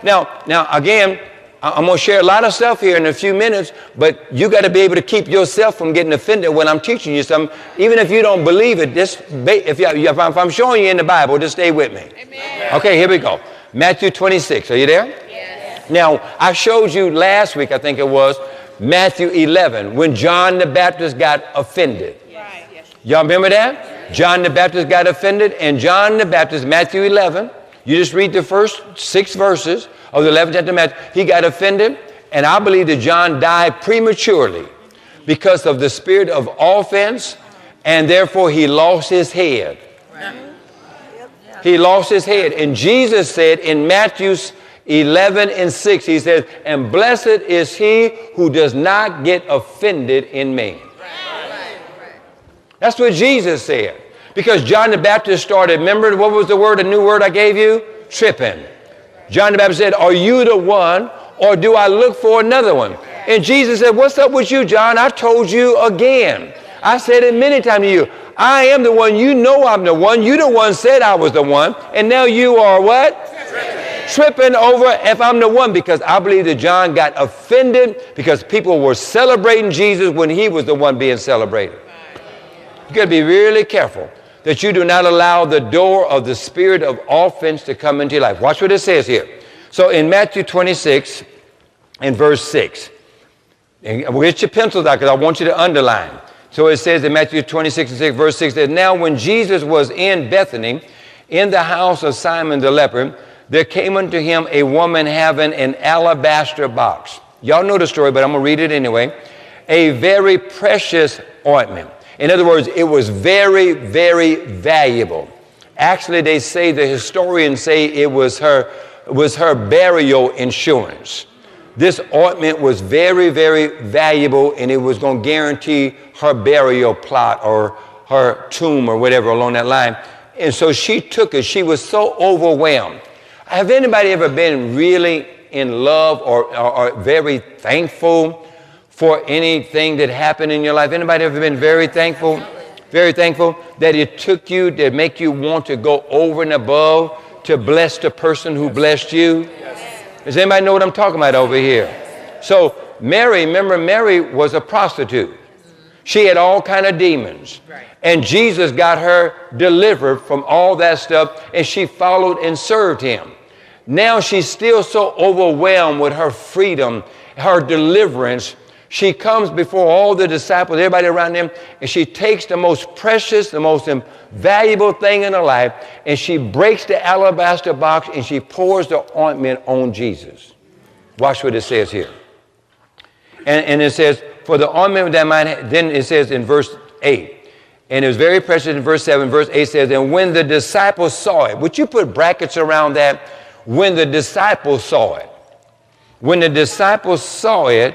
Now, again, I'm going to share a lot of stuff here in a few minutes, but you got to be able to keep yourself from getting offended when I'm teaching you something. Even if you don't believe it, if I'm showing you in the Bible, just stay with me. Amen. Okay, here we go. Matthew 26. Are you there? Yes. Now, I showed you last week, I think it was, Matthew 11, when John the Baptist got offended. Right. Yes. Y'all remember that? Yes. John the Baptist got offended, and John the Baptist, Matthew 11, you just read the first 6 verses of the 11th chapter of Matthew. He got offended, and I believe that John died prematurely because of the spirit of offense, and therefore he lost his head. Right. He lost his head. And Jesus said in Matthew 11 and 6, he says, and blessed is he who does not get offended in me. Right. That's what Jesus said. Because John the Baptist started, remember what was the word, a new word I gave you? Tripping. John the Baptist said, are you the one, or do I look for another one? And Jesus said, what's up with you, John? I told you again. I said it many times to you. I am the one. You know I'm the one. You the one said I was the one. And now you are what? Tripping over if I'm the one, because I believe that John got offended because people were celebrating Jesus when he was the one being celebrated. You got to be really careful that you do not allow the door of the spirit of offense to come into your life. Watch what it says here. So in Matthew 26 and verse 6, and we'll get your pencils out because I want you to underline. So it says in Matthew 26 and 6, verse 6, that now when Jesus was in Bethany, in the house of Simon the leper, there came unto him a woman having an alabaster box. Y'all know the story, but I'm going to read it anyway. A very precious ointment. In other words, it was very, very valuable. Actually, they say, the historians say it was her burial insurance. This ointment was very, very valuable, and it was going to guarantee her burial plot or her tomb or whatever along that line. And so she took it. She was so overwhelmed. Have anybody ever been really in love or very thankful for anything that happened in your life? Anybody ever been very thankful? Very thankful that it took you to make you want to go over and above to bless the person who blessed you? Does anybody know what I'm talking about over here? So Mary, remember, Mary was a prostitute. She had all kind of demons. And Jesus got her delivered from all that stuff, and she followed and served him. Now she's still so overwhelmed with her freedom, her deliverance. She comes before all the disciples, everybody around them, and she takes the most precious, the most valuable thing in her life, and she breaks the alabaster box and she pours the ointment on Jesus. Watch what it says here. And it says, for the ointment that might, then it says in verse 8, and it was very precious in verse 7. Verse 8 says, and when the disciples saw it, would you put brackets around that? When the disciples saw it. When the disciples saw it,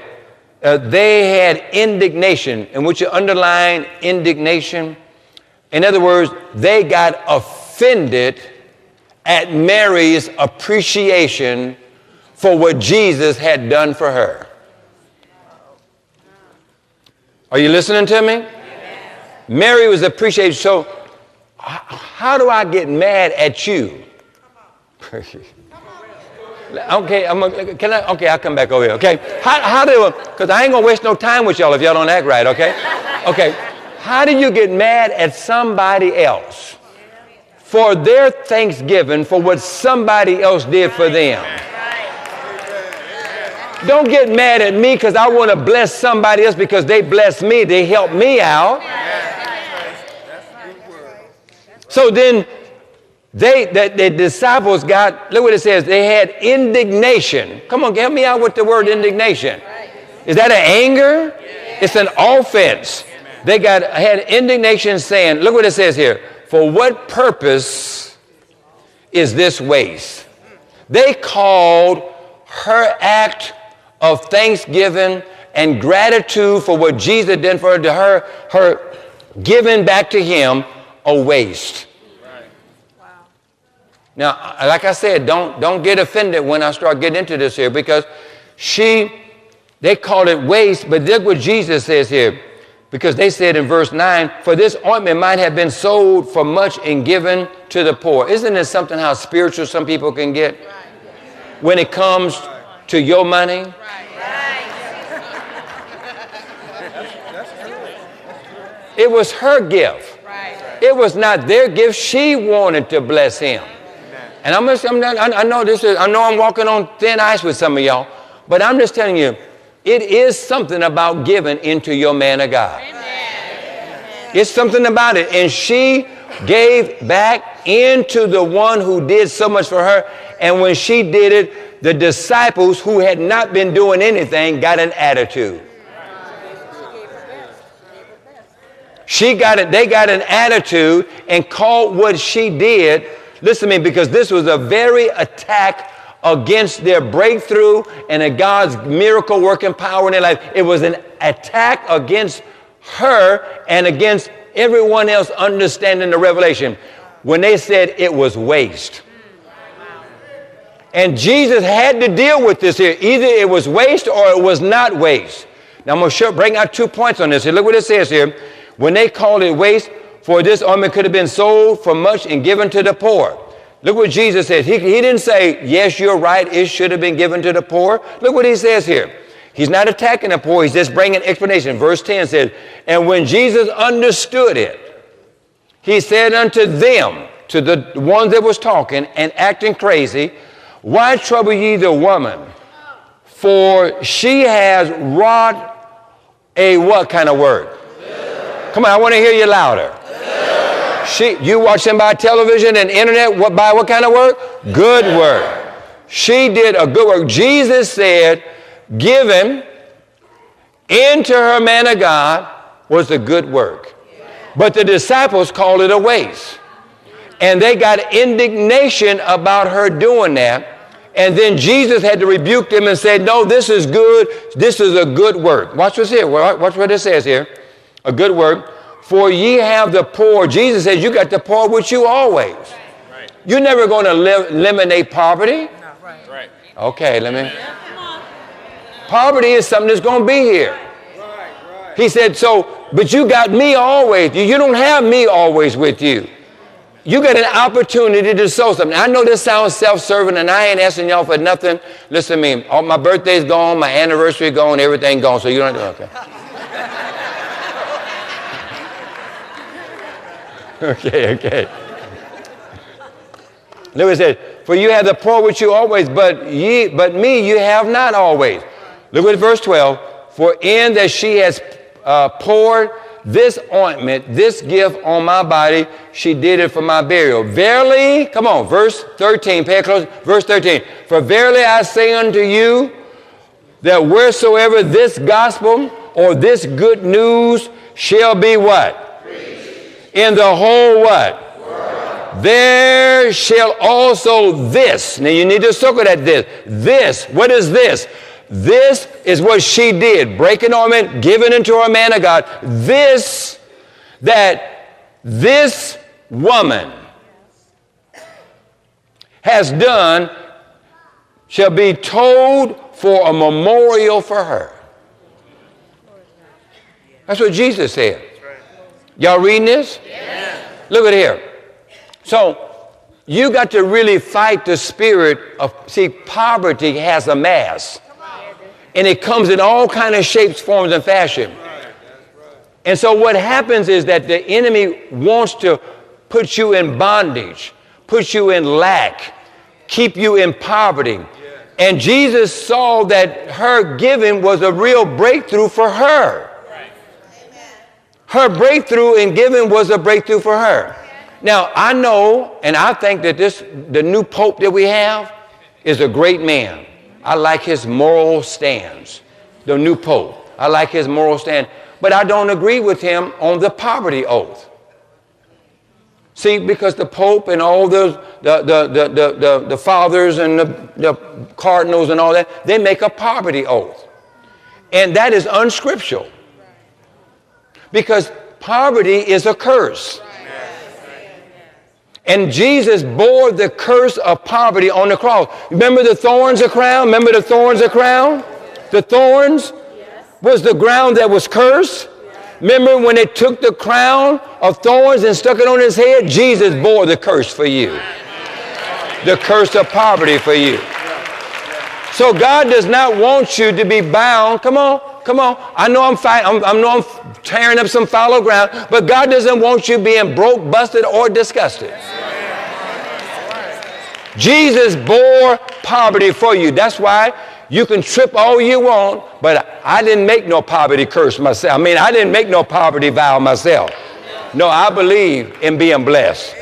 they had indignation. And would you underline indignation? In other words, they got offended at Mary's appreciation for what Jesus had done for her. Are you listening to me? Mary was appreciated. So how do I get mad at you? Okay, I'll come back over here, okay? Because I ain't going to waste no time with y'all if y'all don't act right, okay? Okay, how do you get mad at somebody else for their thanksgiving for what somebody else did for them? Don't get mad at me because I want to bless somebody else because they blessed me, they helped me out. So then the disciples got, look what it says, they had indignation. Come on, help me out with the word indignation. Is that an anger? It's an offense. They had indignation saying, look what it says here, for what purpose is this waste? They called her act of thanksgiving and gratitude for what Jesus did for her, her giving back to him, a waste. Now, like I said, don't get offended when I start getting into this here, because they call it waste, but look what Jesus says here, because they said in verse 9, for this ointment might have been sold for much and given to the poor. Isn't it something how spiritual some people can get? when it comes to your money? It was her gift. It was not their gift. She wanted to bless him. And I know I'm walking on thin ice with some of y'all, but I'm just telling you, it is something about giving into your man of God. It's something about it. And she gave back into the one who did so much for her. And when she did it, the disciples who had not been doing anything got an attitude. They got an attitude and called what she did. Listen to me, because this was a very attack against their breakthrough and God's miracle working power in their life. It was an attack against her and against everyone else understanding the revelation when they said it was waste. And Jesus had to deal with this here. Either it was waste or it was not waste. Now I'm going to bring out 2 points on this here. Look what it says here. When they called it waste, for this ointment could have been sold for much and given to the poor. Look what Jesus says. He didn't say, yes, you're right, it should have been given to the poor. Look what he says here. He's not attacking the poor. He's just bringing explanation. Verse 10 says, and when Jesus understood it, he said unto them, to the ones that was talking and acting crazy, why trouble ye the woman? For she has wrought a what kind of word? Come on, I want to hear you louder. You watch them by television and internet, by what kind of word? Good word. She did a good work. Jesus said, giving into her man of God was a good work. But the disciples called it a waste. And they got indignation about her doing that. And then Jesus had to rebuke them and say, no, this is good. This is a good work. Watch what's here. Watch what it says here. A good work. For ye have the poor. Jesus says you got the poor with you always. Right. You're never going to eliminate poverty. No, right. Okay, poverty is something that's going to be here. Right. He said, but you got me always. You don't have me always with you. You got an opportunity to sow something. I know this sounds self-serving, and I ain't asking y'all for nothing. Listen to me. All my birthday's gone, my anniversary gone, everything gone. So you don't have to, okay. Okay. Look what it says. For you have the poor with you always, but me you have not always. Look at verse 12. For in that she has poured this ointment, this gift on my body, she did it for my burial. Verily, come on, verse 13, pay it close. Verse 13. For verily I say unto you, that wheresoever this gospel or this good news shall be what? In the whole what? World. There shall also this. Now you need to circle that this. This, what is this? This is what she did. Breaking ointment, giving into her man of God. This woman has done shall be told for a memorial for her. That's what Jesus said. Y'all reading this? Yeah. Look at here. So you got to really fight the spirit of, poverty has a mask. And it comes in all kinds of shapes, forms, and fashion. And so what happens is that the enemy wants to put you in bondage, put you in lack, keep you in poverty. And Jesus saw that her giving was a real breakthrough for her. Her breakthrough in giving was a breakthrough for her. Now, I know, and I think that the new pope that we have is a great man. I like his moral stands. The new pope. I like his moral stand. But I don't agree with him on the poverty oath. See, because the pope and all those, the fathers and the cardinals and all that, they make a poverty oath. And that is unscriptural. Because poverty is a curse. And Jesus bore the curse of poverty on the cross. Remember the thorns of crown? Remember the thorns of crown? The thorns was the ground that was cursed. Remember when they took the crown of thorns and stuck it on his head? Jesus bore the curse for you. The curse of poverty for you. So God does not want you to be bound. Come on, come on. I know I'm fighting. I know I'm tearing up some fallow ground, but God doesn't want you being broke, busted, or disgusted. Jesus bore poverty for you. That's why you can trip all you want, but I didn't make no poverty curse myself. I mean, I didn't make no poverty vow myself. No, I believe in being blessed.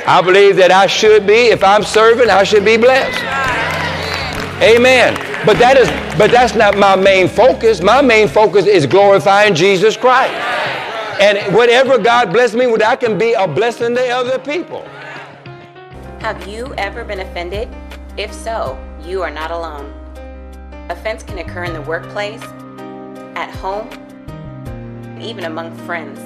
I believe that I should be, if I'm serving, I should be blessed. Amen. But that's not my main focus. My main focus is glorifying Jesus Christ. And whatever God bless me with, I can be a blessing to other people. Have you ever been offended? If so, you are not alone. Offense can occur in the workplace, at home, even among friends.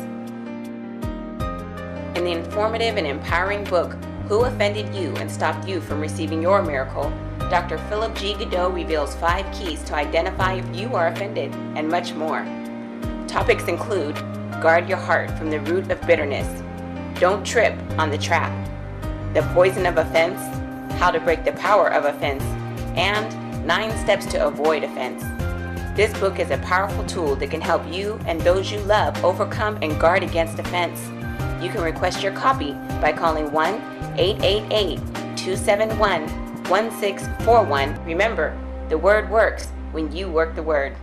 In the informative and empowering book, Who Offended You and Stopped You from Receiving Your Miracle, Dr. Philip G. Godot reveals 5 keys to identify if you are offended, and much more. Topics include: guard your heart from the root of bitterness, don't trip on the trap, the poison of offense, how to break the power of offense, and 9 steps to avoid offense. This book is a powerful tool that can help you and those you love overcome and guard against offense. You can request your copy by calling 1-888-271-1641. Remember, the word works when you work the word.